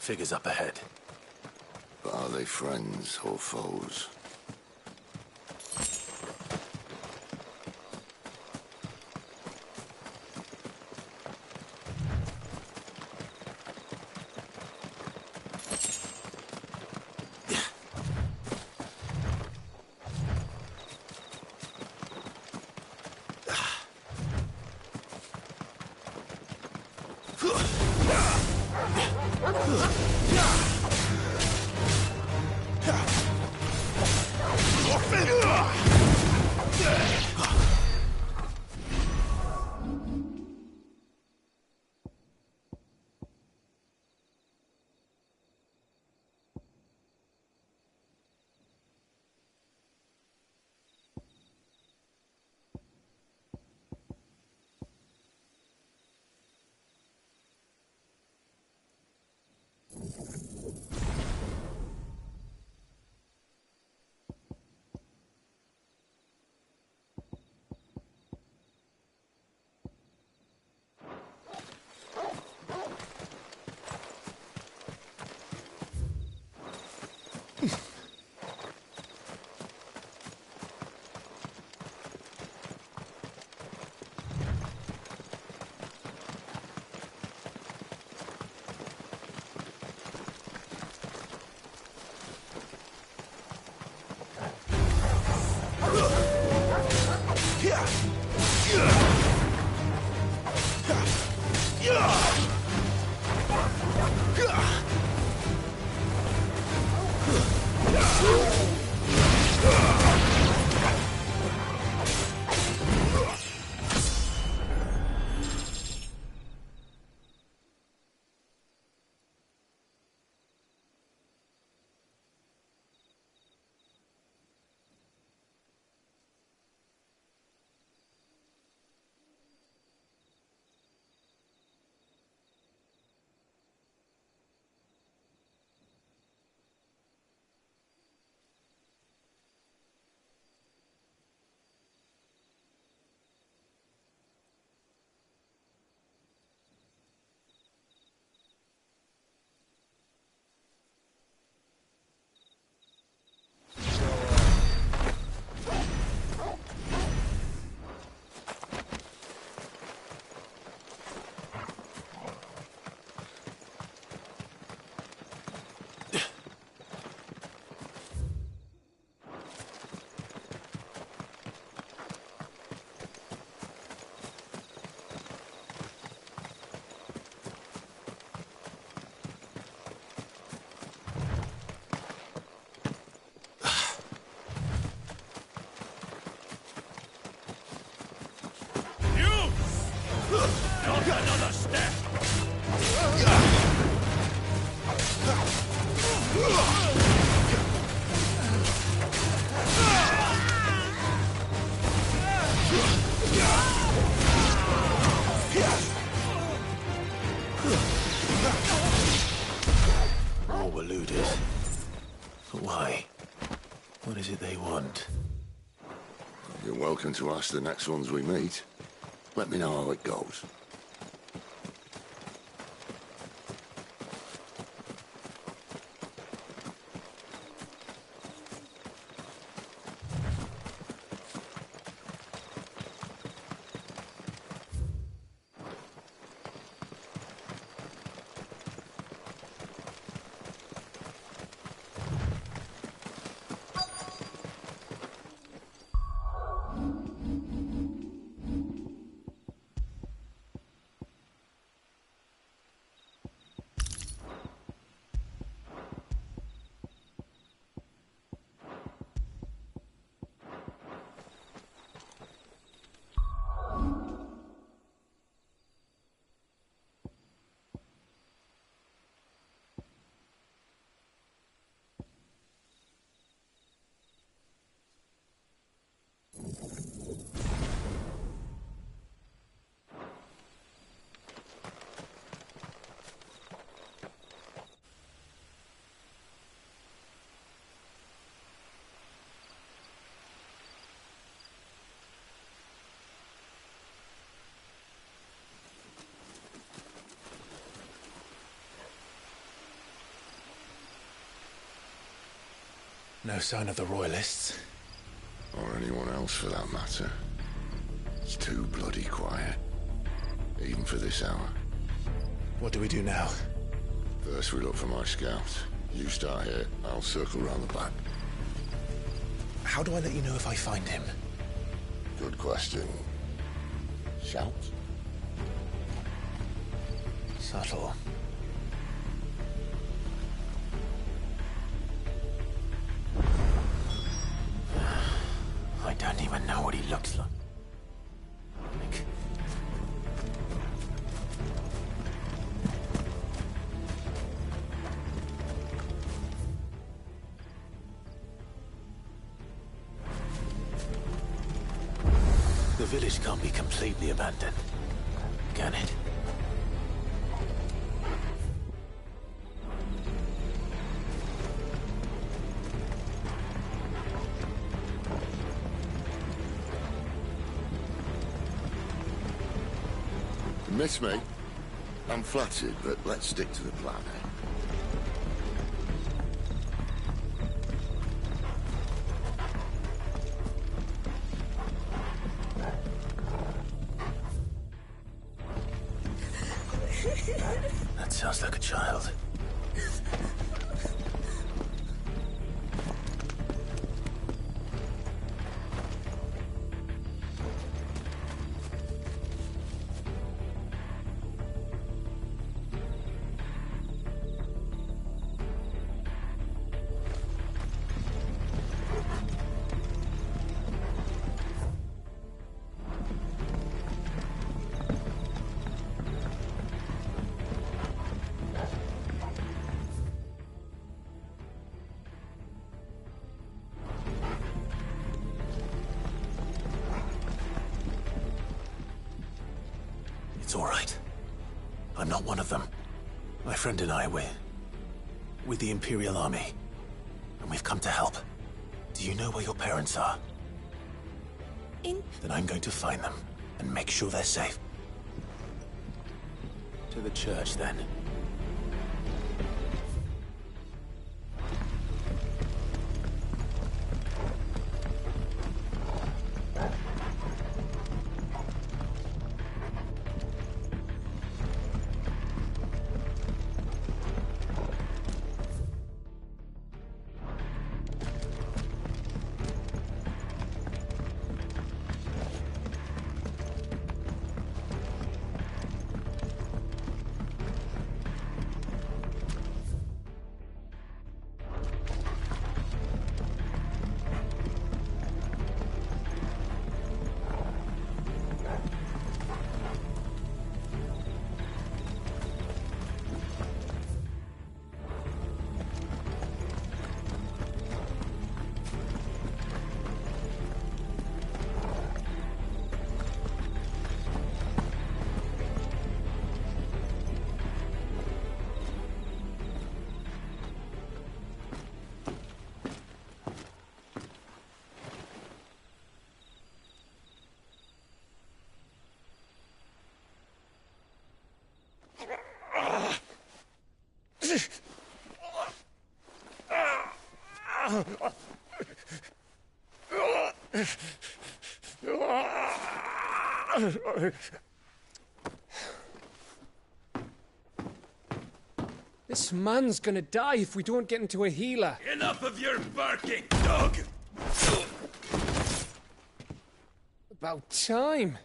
Figures up ahead. But are they friends or foes? Another step! All were looted. But why? What is it they want? You're welcome to ask the next ones we meet. Let me know how it goes. No sign of the royalists. Or anyone else for that matter. It's too bloody quiet. Even for this hour. What do we do now? First we look for my scouts. You start here, I'll circle round the back. How do I let you know if I find him? Good question. Shout? Subtle. I don't even know what he looks like. The village can't be completely abandoned, can it? You miss me? I'm flattered, but let's stick to the plan, eh? That sounds like a child. It's all right. I'm not one of them. My friend and I, we're with the Imperial Army. And we've come to help. Do you know where your parents are? Then I'm going to find them and make sure they're safe. To the church, then. This man's gonna die if we don't get into a healer. Enough of your barking, dog! About time.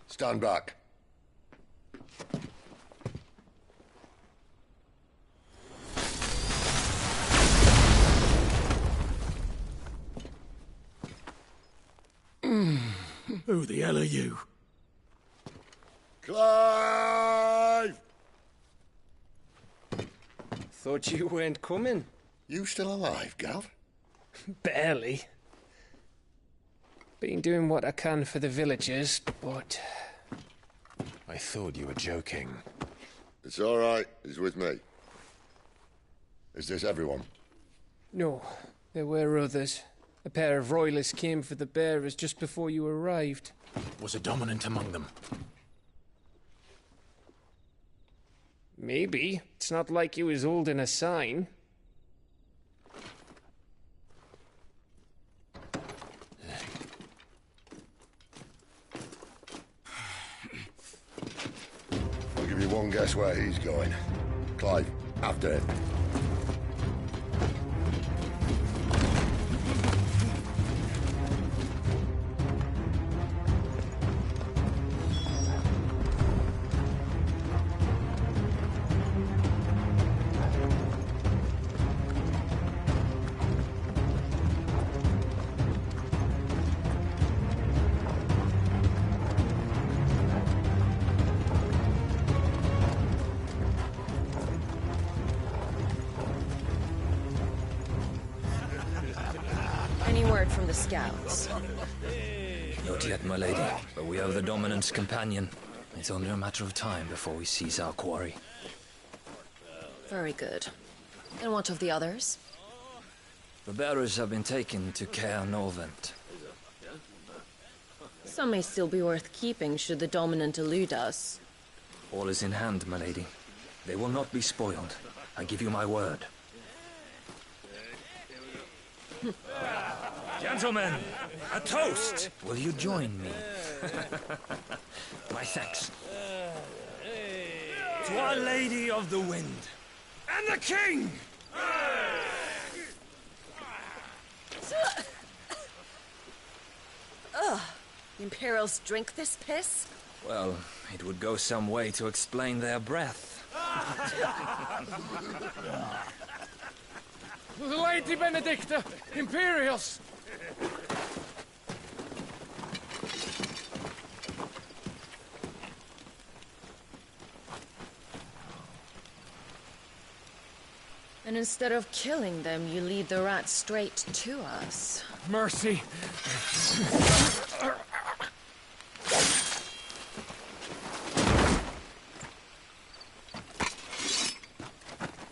Stand back. Who the hell are you? Clive! Thought you weren't coming. You still alive, Gav? Barely. Been doing what I can for the villagers, but... I thought you were joking. It's all right. He's with me. Is this everyone? No, there were others. A pair of royalists came for the bearers just before you arrived. Was a dominant among them? Maybe. It's not like he was holding a sign. Anyone guess where he's going? Clive, after him. Any word from the scouts? Not yet, my lady, but we have the Dominant's companion. It's only a matter of time before we seize our quarry. Very good. And what of the others? The bearers have been taken to Caer Norvent. Some may still be worth keeping should the Dominant elude us. All is in hand, my lady. They will not be spoiled. I give you my word. Gentlemen, a toast! Will you join me? My thanks. To Our Lady of the Wind. And the King! Ugh. The Imperials drink this piss? Well, it would go some way to explain their breath. Lady Benedicta! Imperials! And instead of killing them, you lead the rats straight to us. Mercy!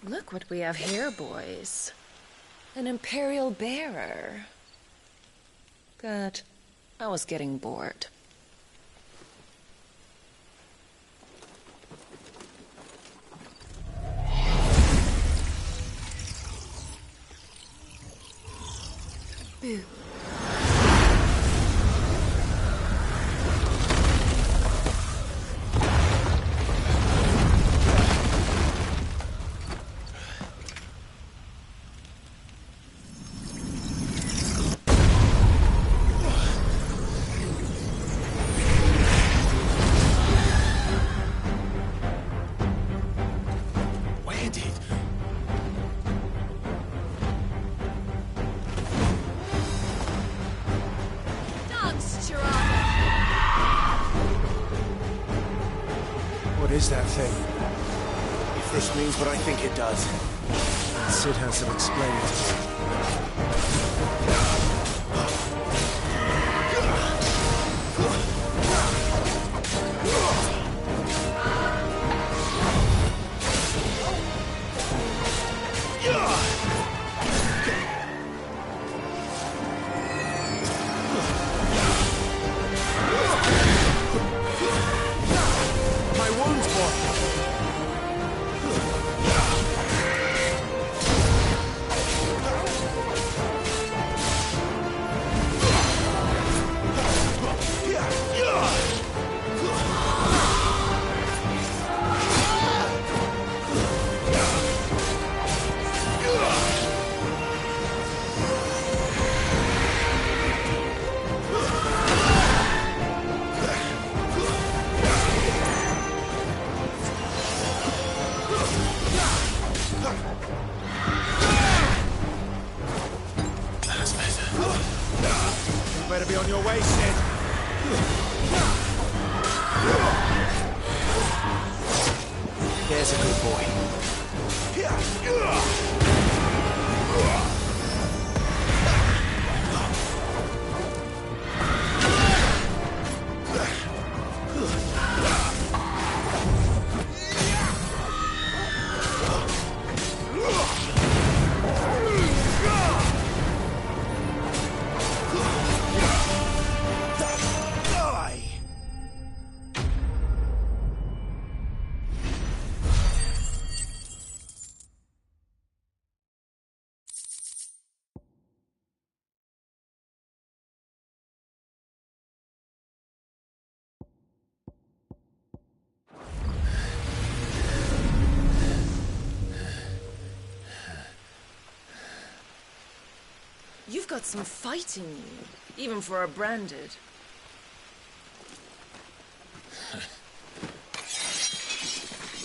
Look what we have here, boys. An Imperial bearer. Good. I was getting bored. Boo. What is that thing? If this means what I think it does, Sid has to explain it better be on your way, Sid. There's a good boy. got some fight in you, even for a branded.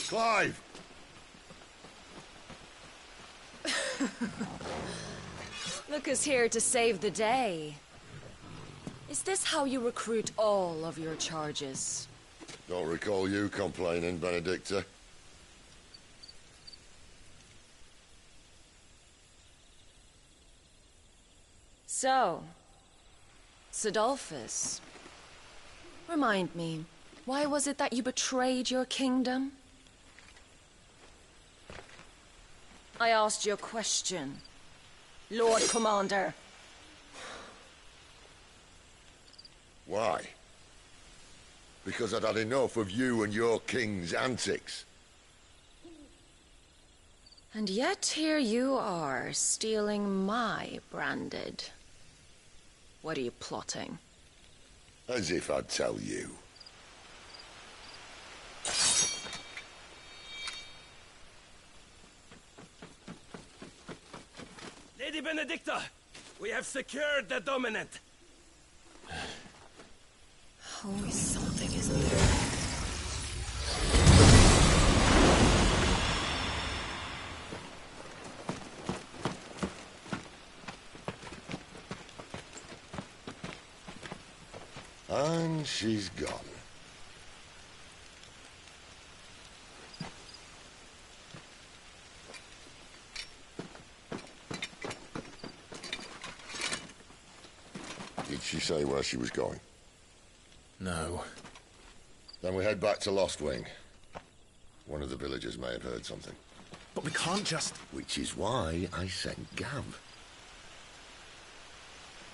Clive! Look who's here to save the day. Is this how you recruit all of your charges? Don't recall you complaining, Benedicta. So, Sidolphus, remind me, why was it that you betrayed your kingdom? I asked you a question, Lord Commander. Why? Because I'd had enough of you and your king's antics. And yet here you are, stealing my branded. What are you plotting? As if I'd tell you. Lady Benedicta, we have secured the dominant. Always something, isn't there? And she's gone. Did she say where she was going? No. Then we head back to Lost Wing. One of the villagers may have heard something. But we can't just... Which is why I sent Gav.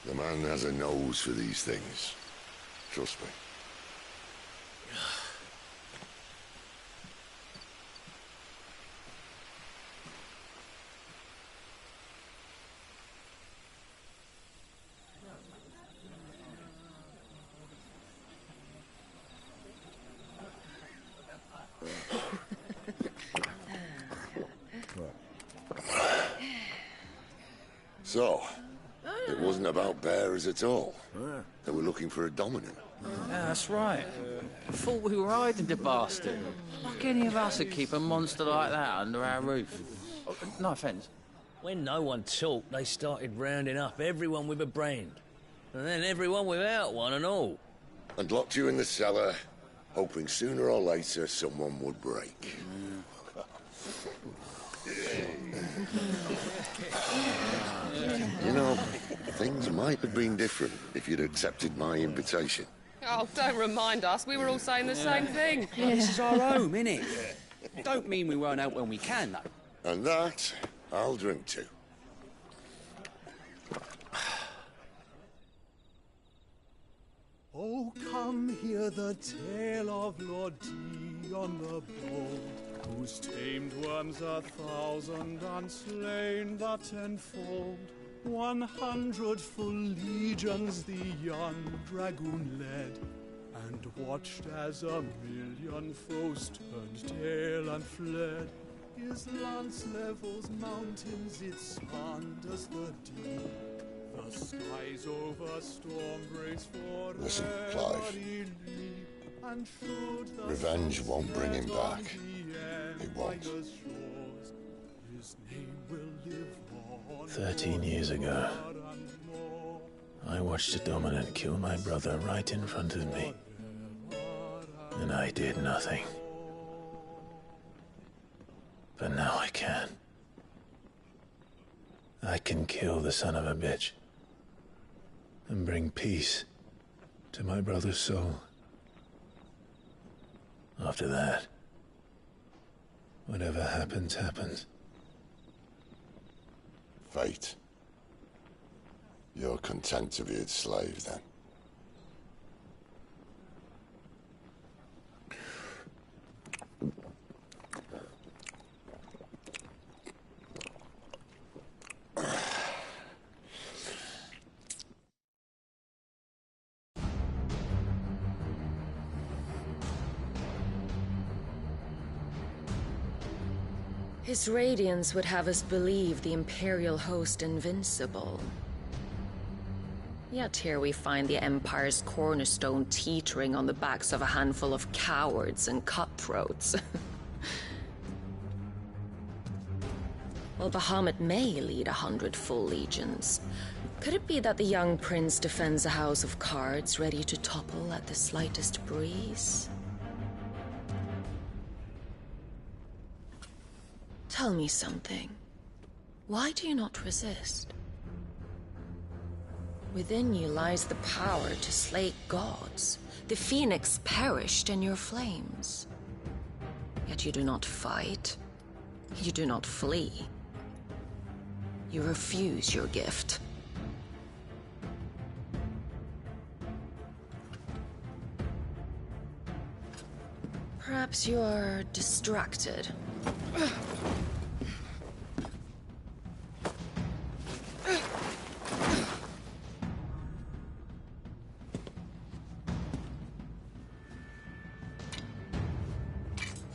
The man has a nose for these things. Trust me. So, it wasn't about bearers at all. They were looking for a dominant. Yeah, that's right. Thought we were hiding the bastard. Like any of us would keep a monster like that under our roof. Oh, no offence. When no one talked, they started rounding up everyone with a brand. And then everyone without one and all. And locked you in the cellar, hoping sooner or later someone would break. You know, things might have been different if you'd accepted my invitation. Oh, don't remind us. We were all saying the same thing. This is our home, innit? Don't mean we won't out when we can, though. And that, I'll drink to. Oh, come hear the tale of Lord Dion the Bold, whose tamed worms 1,000 and slain the tenfold. 100 full legions the young dragoon led, and watched as 1,000,000 foes turned tail and fled. His lance levels mountains, it sanders the deep. The skies over storm breaks forever. Listen, Clive. Revenge won't bring him back. It won't. 13 years ago, I watched a dominant kill my brother right in front of me. And I did nothing. But now I can. I can kill the son of a bitch and bring peace to my brother's soul. After that, whatever happens, happens. Fate. You're content to be its slave, then? His radiance would have us believe the Imperial host invincible. Yet here we find the Empire's cornerstone teetering on the backs of a handful of cowards and cutthroats. Well, Bahamut may lead 100 full legions. Could it be that the young prince defends a house of cards ready to topple at the slightest breeze? Tell me something. Why do you not resist? Within you lies the power to slay gods. The phoenix perished in your flames. Yet you do not fight. You do not flee. You refuse your gift. Perhaps you are distracted.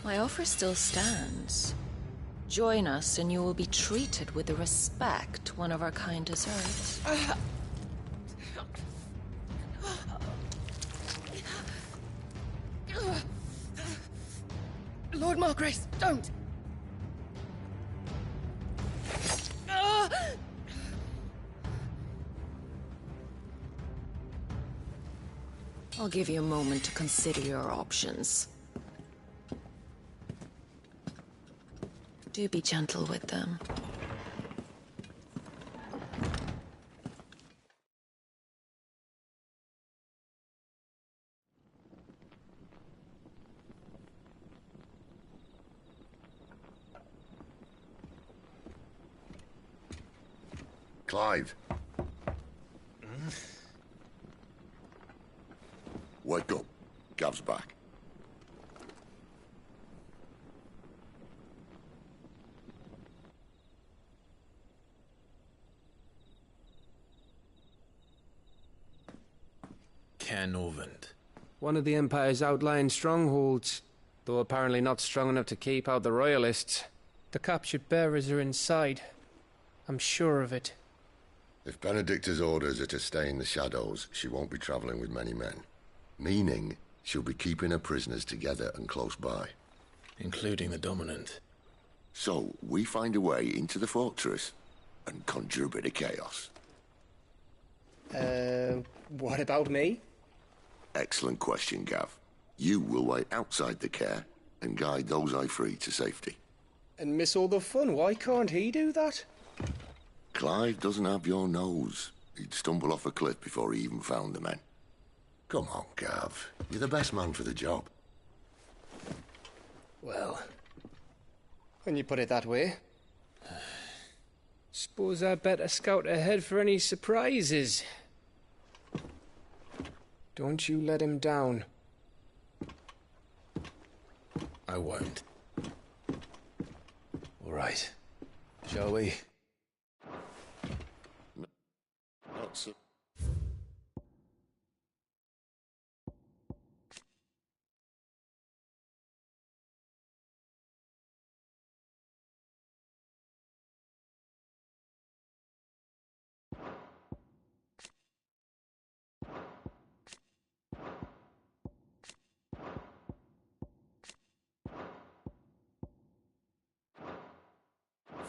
My offer still stands. Join us and you will be treated with the respect one of our kind deserves. Lord Margrace, don't! I'll give you a moment to consider your options. Do be gentle with them. Clive. Wake up. Gav's back. Canovant. One of the Empire's outlying strongholds, though apparently not strong enough to keep out the Royalists. The captured bearers are inside. I'm sure of it. If Benedicta's orders are to stay in the shadows, she won't be traveling with many men. Meaning, she'll be keeping her prisoners together and close by. Including the Dominant. So, we find a way into the fortress and conjure a bit of chaos. What about me? Excellent question, Gav. You will wait outside the care and guide those I free to safety. And miss all the fun. Why can't he do that? Clive doesn't have your nose. He'd stumble off a cliff before he even found the men. Come on, Gav. You're the best man for the job. Well, when you put it that way. Suppose I'd better scout ahead for any surprises. Don't you let him down. I won't. All right. Shall we? Not so.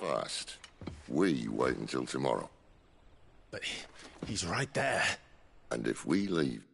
Fast. We wait until tomorrow. But he's right there. And if we leave,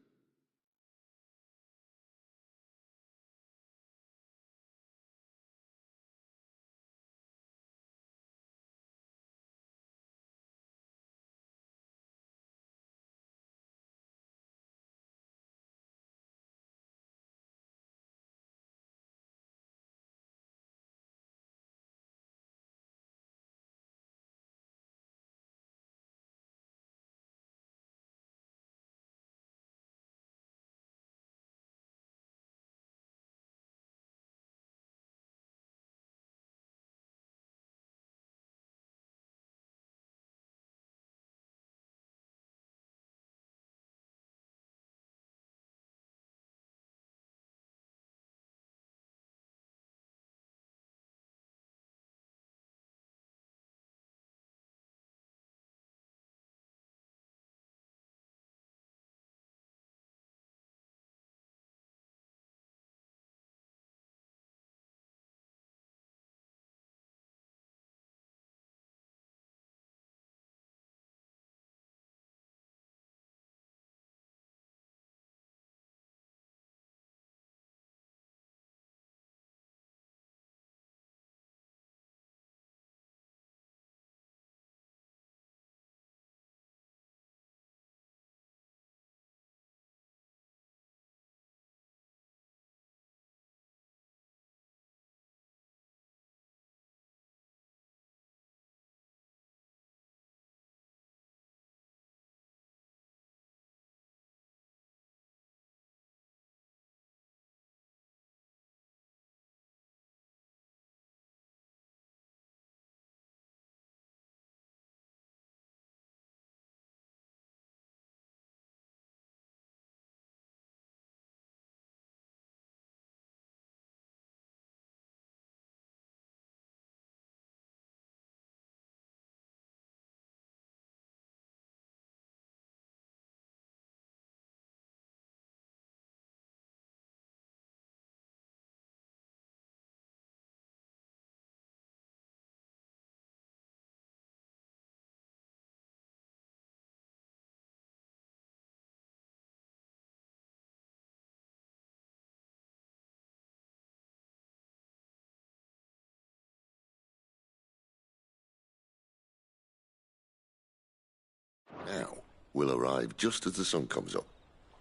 We'll arrive just as the sun comes up.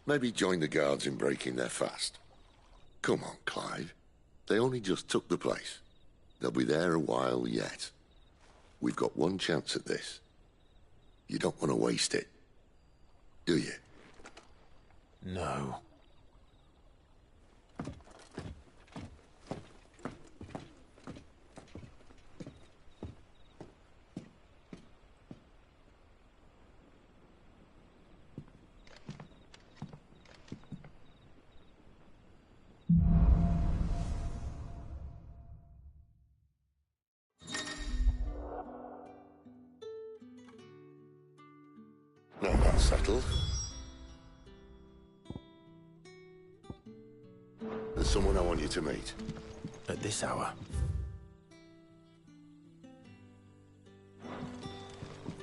Maybe join the guards in breaking their fast. Come on, Clive. They only just took the place. They'll be there a while yet. We've got one chance at this. You don't want to waste it, do you? No. Now that's settled. There's someone I want you to meet. At this hour?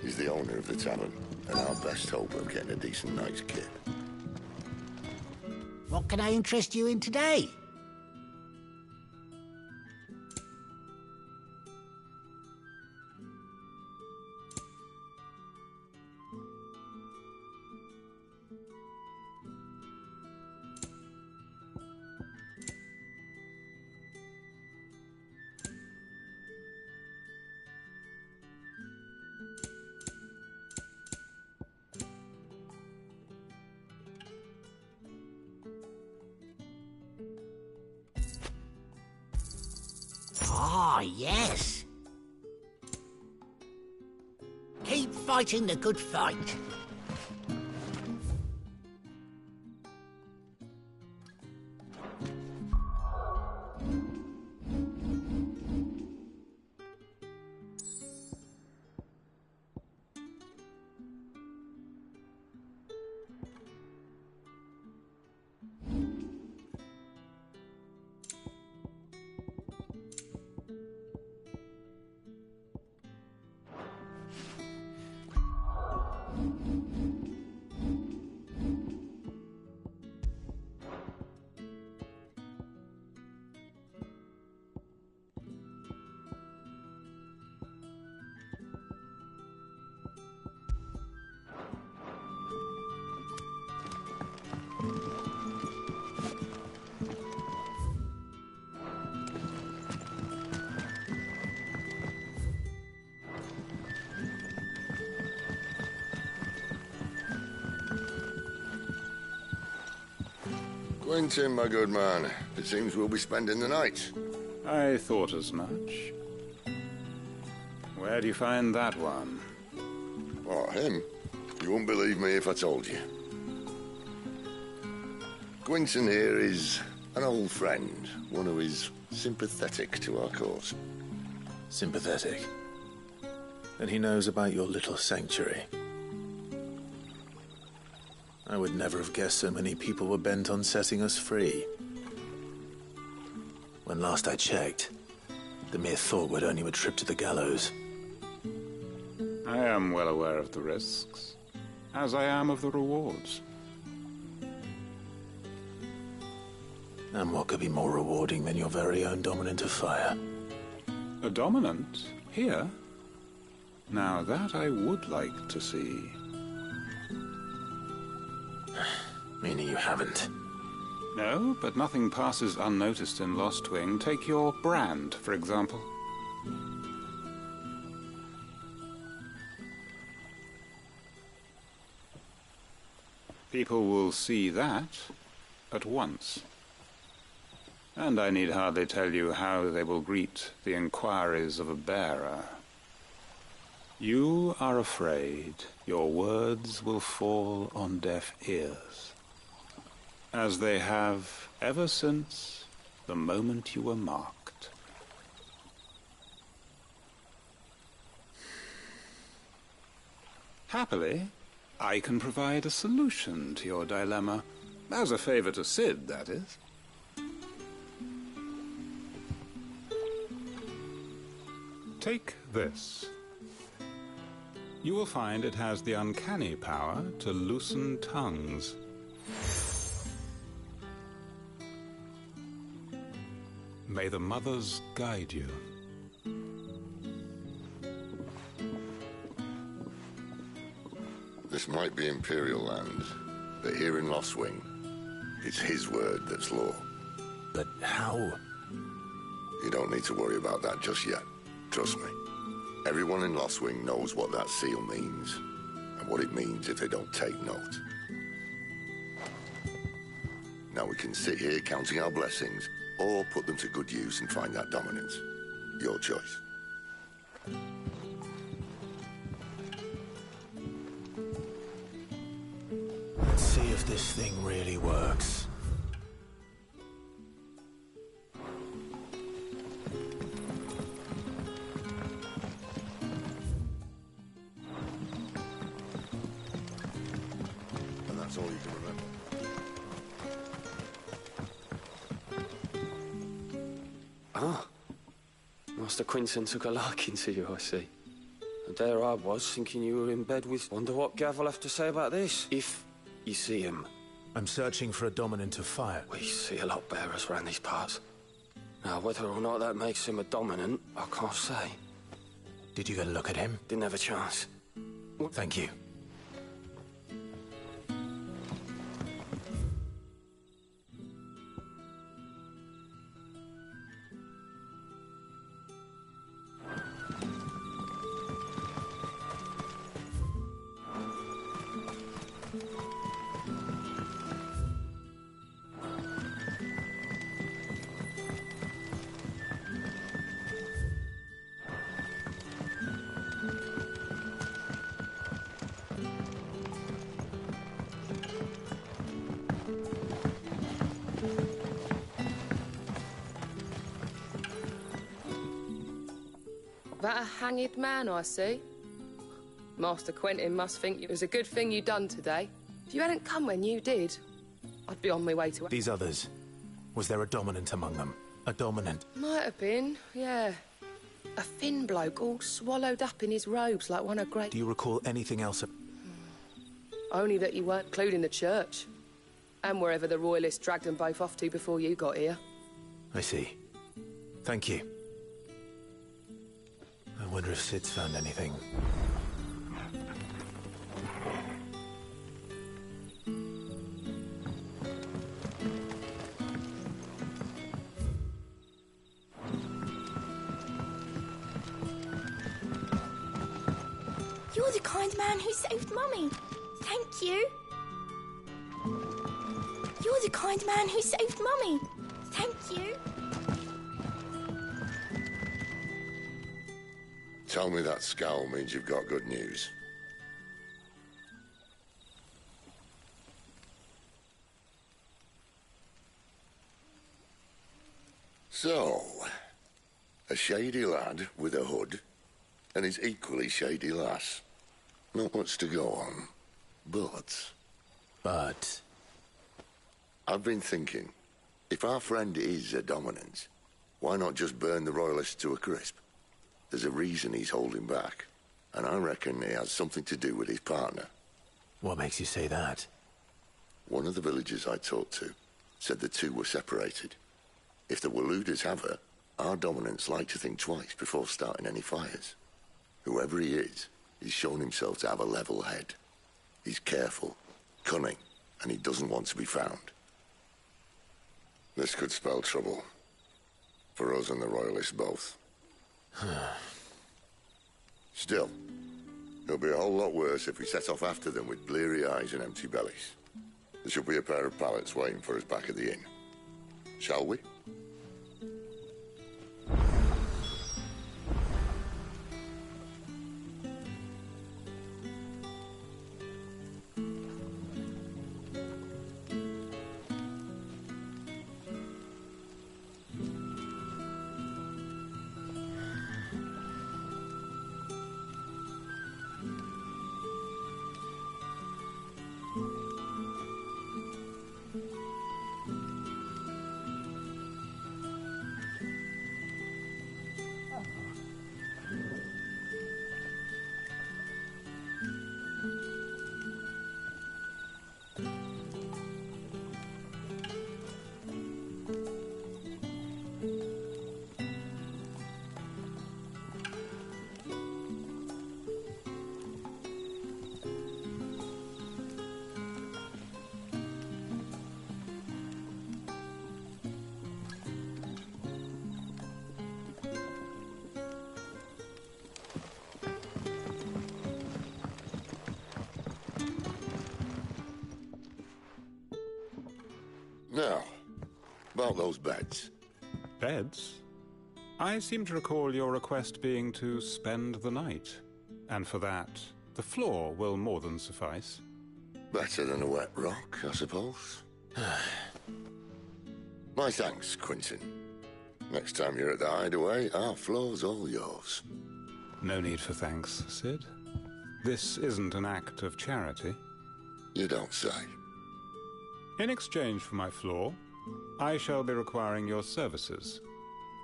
He's the owner of the tavern, and our best hope of getting a decent night's kip. What can I interest you in today? Ah, yes. Keep fighting the good fight. Quentin, my good man. It seems we'll be spending the night. I thought as much. Where do you find that one? Oh, him? You wouldn't believe me if I told you. Quentin here is an old friend, one who is sympathetic to our cause. Sympathetic? And he knows about your little sanctuary. I would never have guessed so many people were bent on setting us free. When last I checked, the mere thought would earn you a trip to the gallows. I am well aware of the risks, as I am of the rewards. And what could be more rewarding than your very own dominant of fire? A dominant? Here? Now that I would like to see. Meaning you haven't? No, but nothing passes unnoticed in Lost Wing. Take your brand, for example. People will see that at once. And I need hardly tell you how they will greet the inquiries of a bearer. You are afraid your words will fall on deaf ears, as they have ever since the moment you were marked. Happily, I can provide a solution to your dilemma, as a favor to Sid, that is. Take this. You will find it has the uncanny power to loosen tongues. May the mothers guide you. The This might be Imperial land, but here in Lost Wing, it's his word that's law. But how? You don't need to worry about that just yet. Trust me. Everyone in Lost Wing knows what that seal means, and what it means if they don't take note. Now we can sit here counting our blessings, or put them to good use and find that dominance. Your choice. Let's see if this thing really works. And that's all you can remember. Ah. Master Quinton took a liking to you, I see. And there I was, thinking you were in bed with... Wonder what Gav will have to say about this, if you see him. I'm searching for a dominant of fire. We see a lot bearers around these parts. Now, whether or not that makes him a dominant, I can't say. Did you get a look at him? Didn't have a chance. Thank you. That a hanged man, I see. Master Quentin must think it was a good thing you done today. If you hadn't come when you did, I'd be on my way to... These others, was there a dominant among them? A dominant? Might have been, yeah. A thin bloke all swallowed up in his robes like one of great... Do you recall anything else? Only that you weren't clued in the church. And wherever the royalists dragged them both off to before you got here. I see. Thank you. I wonder if Sid's found anything. You're the kind man who saved Mummy. Thank you. You're the kind man who saved Mummy. Thank you. Tell me that scowl means you've got good news. So, a shady lad with a hood, and his equally shady lass. Not much to go on, but... I've been thinking, if our friend is a dominant, why not just burn the royalists to a crisp? There's a reason he's holding back, and I reckon it has something to do with his partner. What makes you say that? One of the villagers I talked to said the two were separated. If the Waluders have her, our dominants like to think twice before starting any fires. Whoever he is, he's shown himself to have a level head. He's careful, cunning, and he doesn't want to be found. This could spell trouble. For us and the royalists both. Still, it'll be a whole lot worse if we set off after them with bleary eyes and empty bellies. There should be a pair of pallets waiting for us back at the inn. Shall we? Now, about those beds. Beds? I seem to recall your request being to spend the night. And for that, the floor will more than suffice. Better than a wet rock, I suppose. My thanks, Quinton. Next time you're at the Hideaway, our floor's all yours. No need for thanks, Sid. This isn't an act of charity. You don't say. In exchange for my floor, I shall be requiring your services.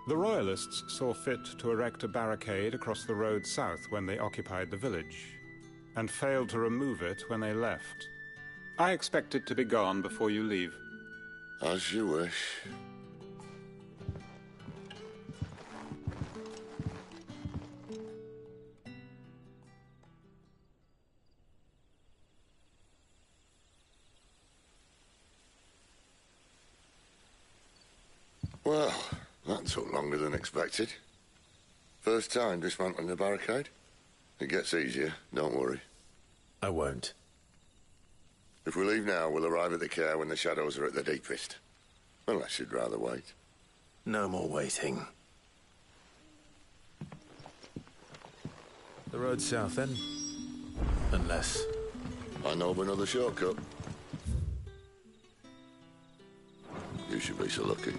The Royalists saw fit to erect a barricade across the road south when they occupied the village, and failed to remove it when they left. I expect it to be gone before you leave. As you wish. Well, that took longer than expected. First time dismantling the barricade? It gets easier, don't worry. I won't. If we leave now, we'll arrive at the care when the shadows are at their deepest. Unless you'd rather wait. No more waiting. The road south, then? Unless... I know of another shortcut. You should be so lucky.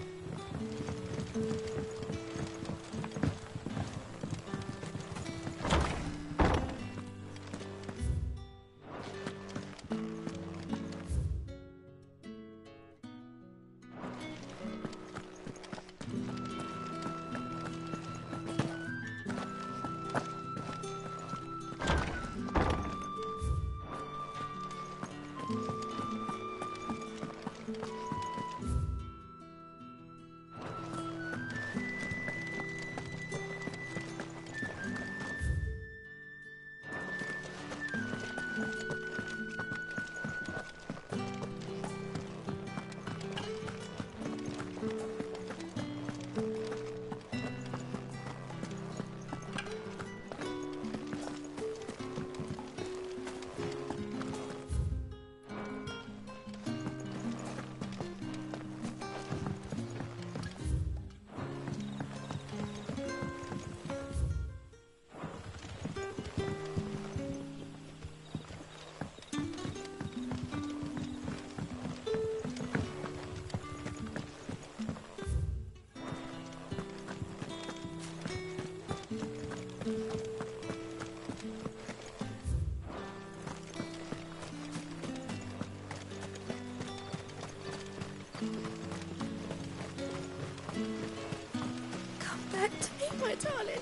My darling.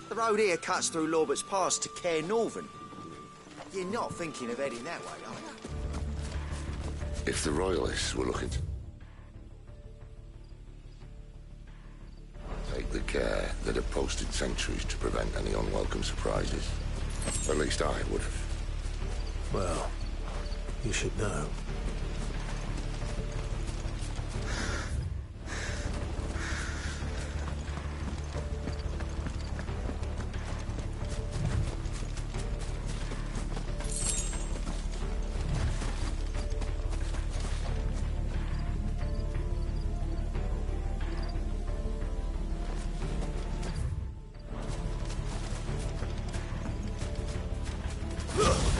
The road here cuts through Lorbert's Pass to Care Northern. You're not thinking of heading that way, are you? If the Royalists were looking to take the care that have posted sentries to prevent any unwelcome surprises, at least I would have. Well, you should know.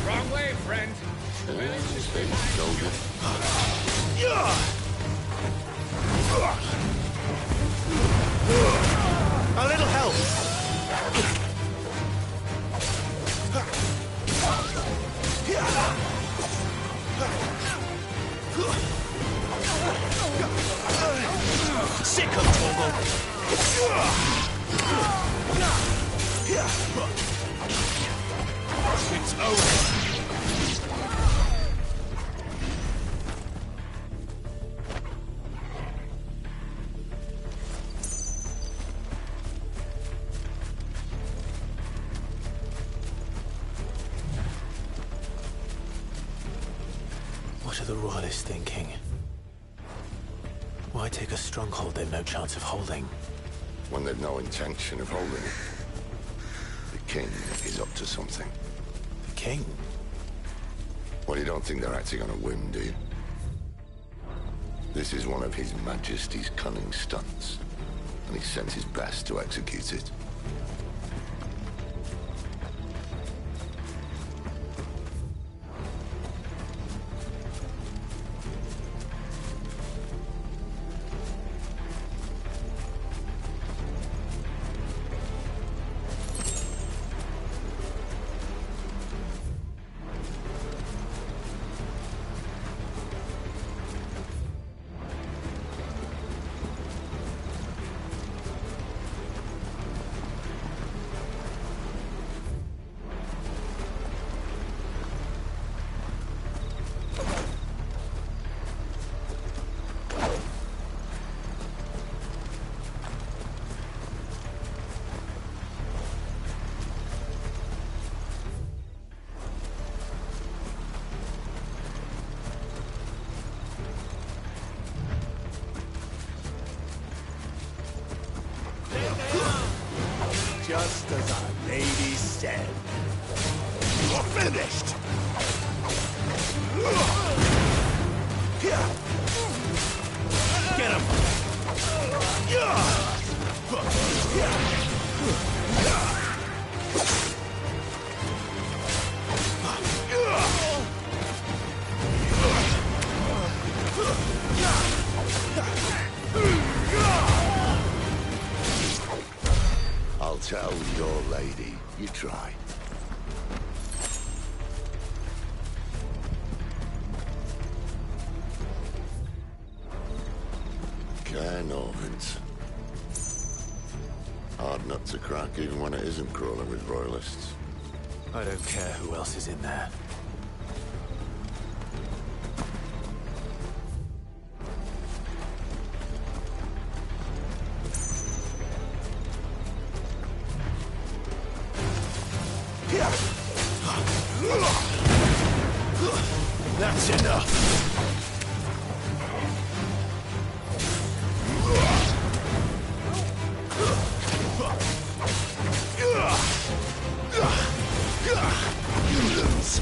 Wrong way, friend. A little help. Sick of Togo. It's over. What are the Royalists thinking? Why take a stronghold they've no chance of holding? When they've no intention of holding it. The king is up to something. The king. Well, you don't think they're acting on a whim, do you? This is one of His Majesty's cunning stunts, and he sent his best to execute it. Just as our lady said. You're finished! Get him! I'll tell your lady. You try. Cairnovant. Hard nut to crack, even when it isn't crawling with royalists. I don't care who else is in there. That's enough! You lose.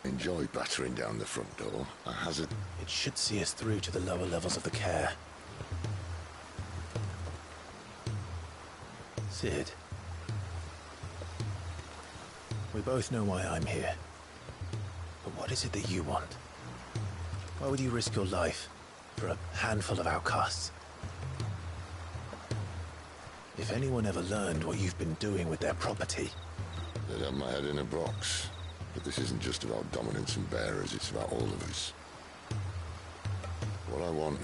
Enjoy battering down the front door. I hazard. It should see us through to the lower levels of the care. Sid. We both know why I'm here. But what is it that you want? Why would you risk your life for a handful of outcasts? If anyone ever learned what you've been doing with their property... They'd have my head in a box. But this isn't just about dominance and bearers, it's about all of us. What I want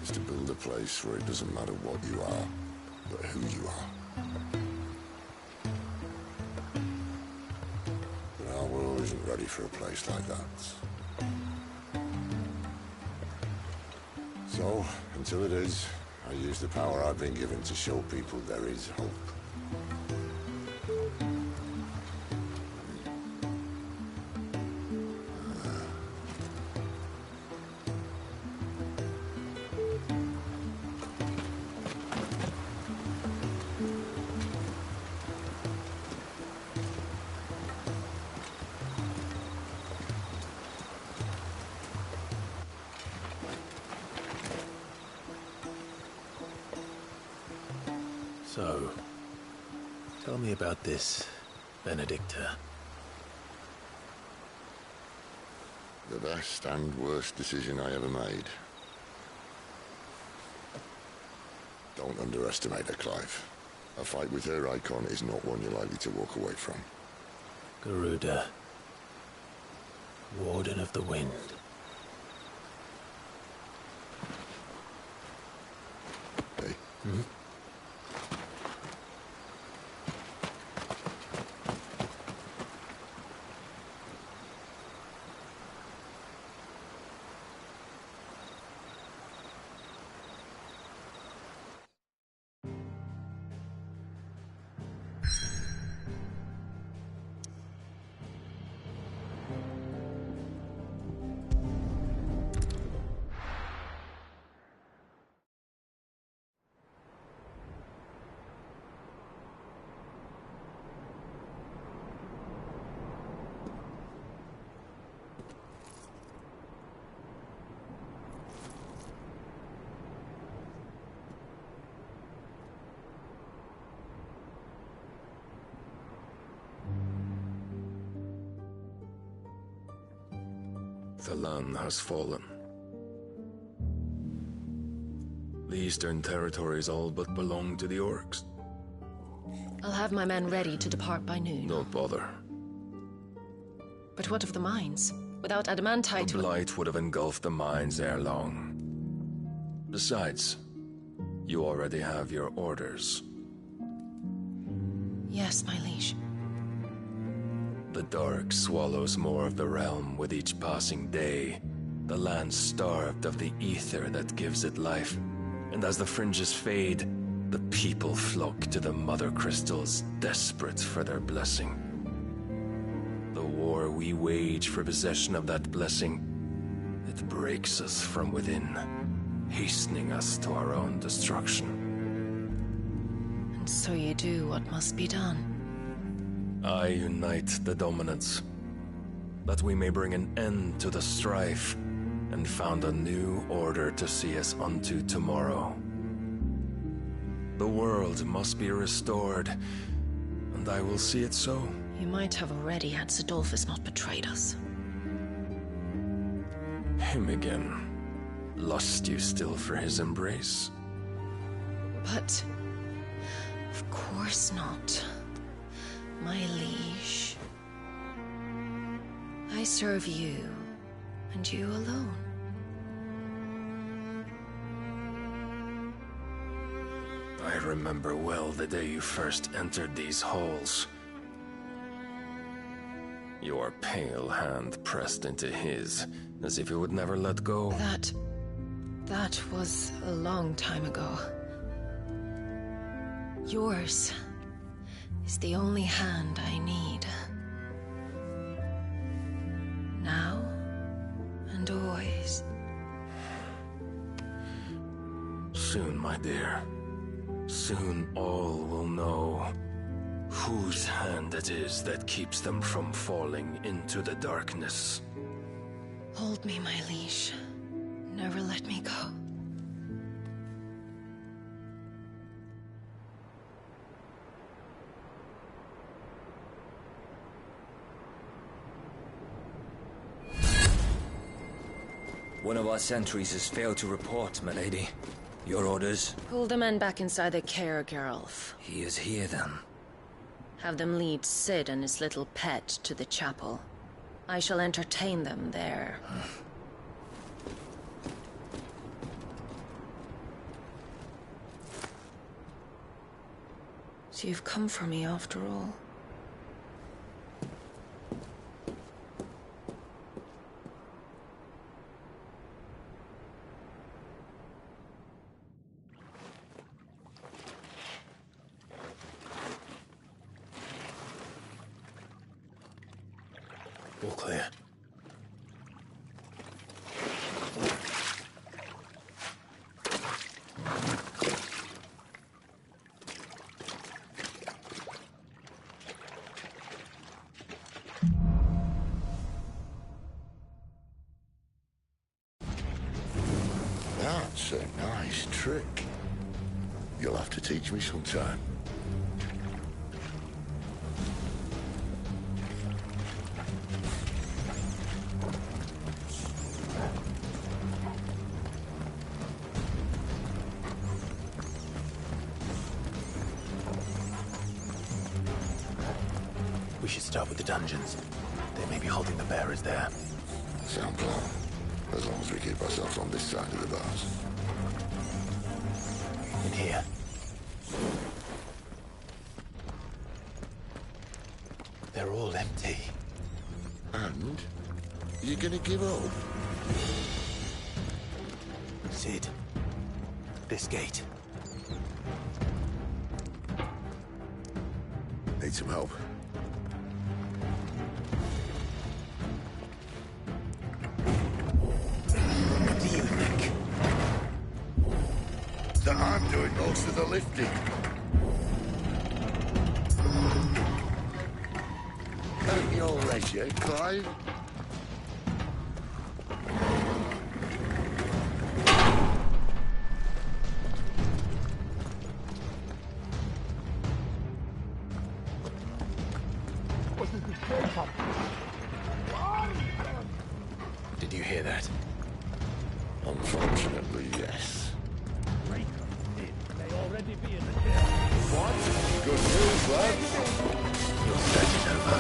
is to build a place where it doesn't matter what you are, but who you are. But our world isn't ready for a place like that. So, until it is, I use the power I've been given to show people there is hope. So, tell me about this, Benedicta. The best and worst decision I ever made. Don't underestimate her, Clive. A fight with her icon is not one you're likely to walk away from. Garuda. Warden of the Wind. Hey? Hmm? The land has fallen. The Eastern Territories all but belong to the orcs. I'll have my men ready to depart by noon. Don't bother. But what of the mines? Without adamantite... The blight would have engulfed the mines ere long. Besides, you already have your orders. Yes, my liege. The dark swallows more of the realm with each passing day. The land starved of the ether that gives it life. And as the fringes fade, the people flock to the mother crystals, desperate for their blessing. The war we wage for possession of that blessing, it breaks us from within, hastening us to our own destruction. And so you do what must be done. I unite the dominants, that we may bring an end to the strife, and found a new order to see us unto tomorrow. The world must be restored, and I will see it so. You might have already had Sidolphus not betrayed us. Him again. Lust you still for his embrace? But... of course not. My liege. I serve you, and you alone. I remember well the day you first entered these halls. Your pale hand pressed into his, as if it would never let go. That was a long time ago. Yours is the only hand I need. Now and always. Soon, my dear. Soon all will know whose hand it is that keeps them from falling into the darkness. Hold me, my liege. Never let me go. One of our sentries has failed to report, my lady. Your orders? Pull the men back inside the care, Geralf. He is here, then. Have them lead Sid and his little pet to the chapel. I shall entertain them there. So you've come for me after all. All clear. That's a nice trick. You'll have to teach me sometime. We should start with the dungeons. They may be holding the bearers there. Sound plan. As long as we keep ourselves on this side of the bars. In here. They're all empty. And? You're gonna give up? Sid. This gate. Need some help. What do you think? That I'm doing most of the lifting. At your leisure, Clive. Did you hear that? Unfortunately, yes. May already be in the jail. What? Good news, lads. Your set is over.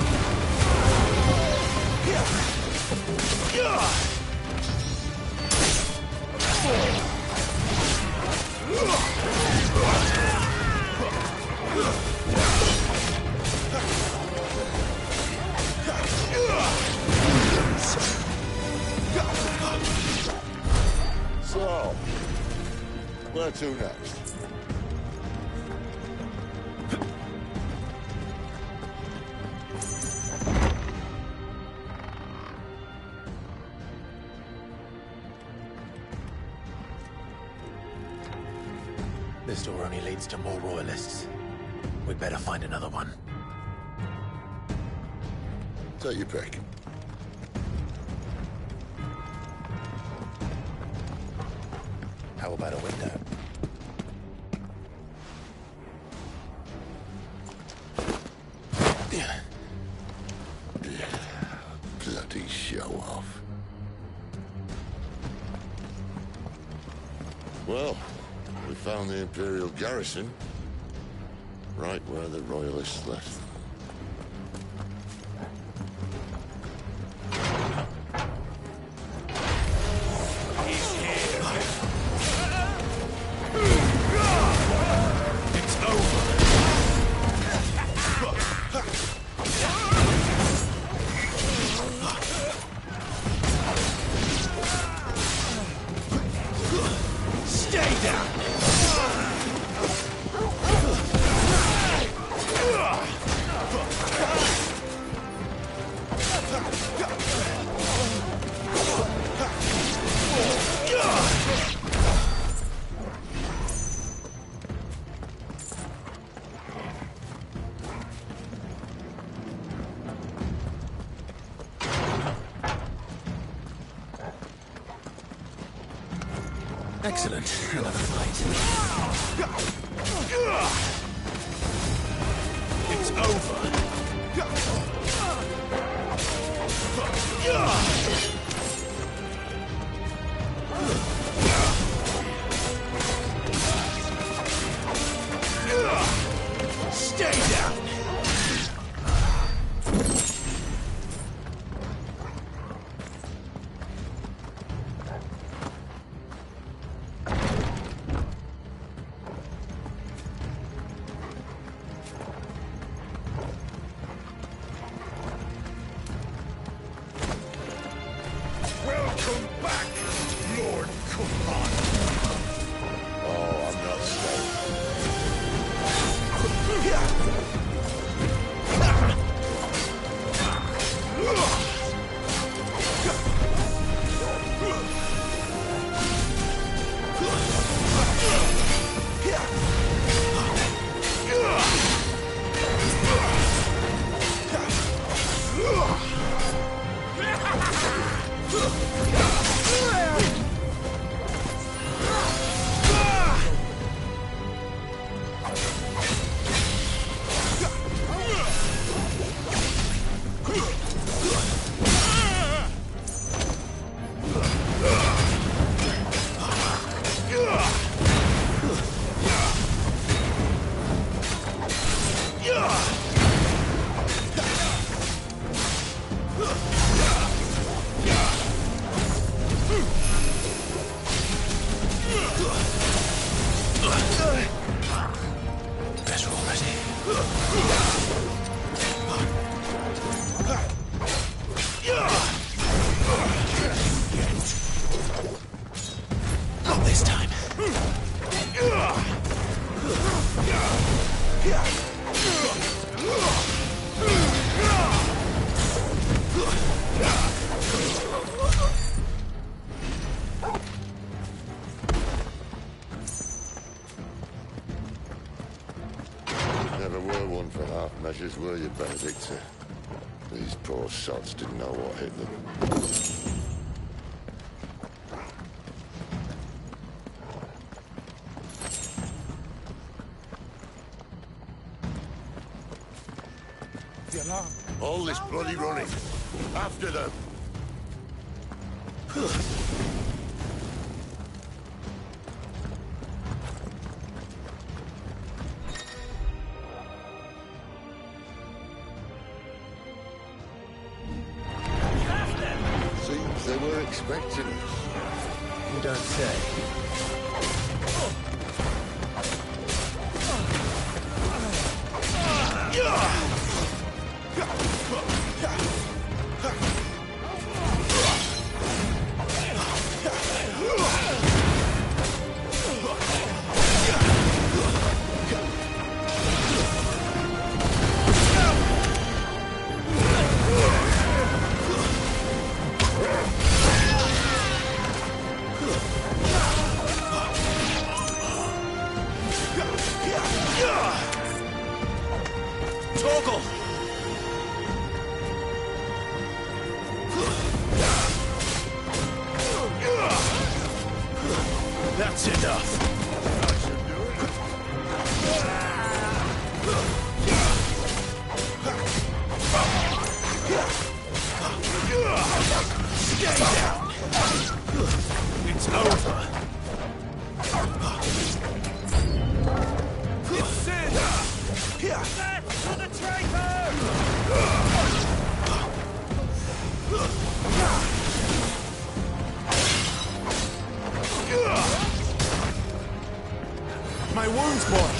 So, where to next? This door only leads to more royalists. We'd better find another one. Take your pick. How about a window? Bloody show off. Well, we found the Imperial garrison. Right where the Royalists left. Excellent. Another fight. It's over. Stay down. Welcome back, Lord Command. Oh, I'm not staying. Better already. Not this time. Never were one for half measures, were you, Benedict? These poor sods didn't know what hit them. The alarm. All this bloody running. After them. Seems they were expecting us. You don't say. Torgal! That's enough. Stay down. It's over. It's sin. Death to the traitor! My wounds, boy.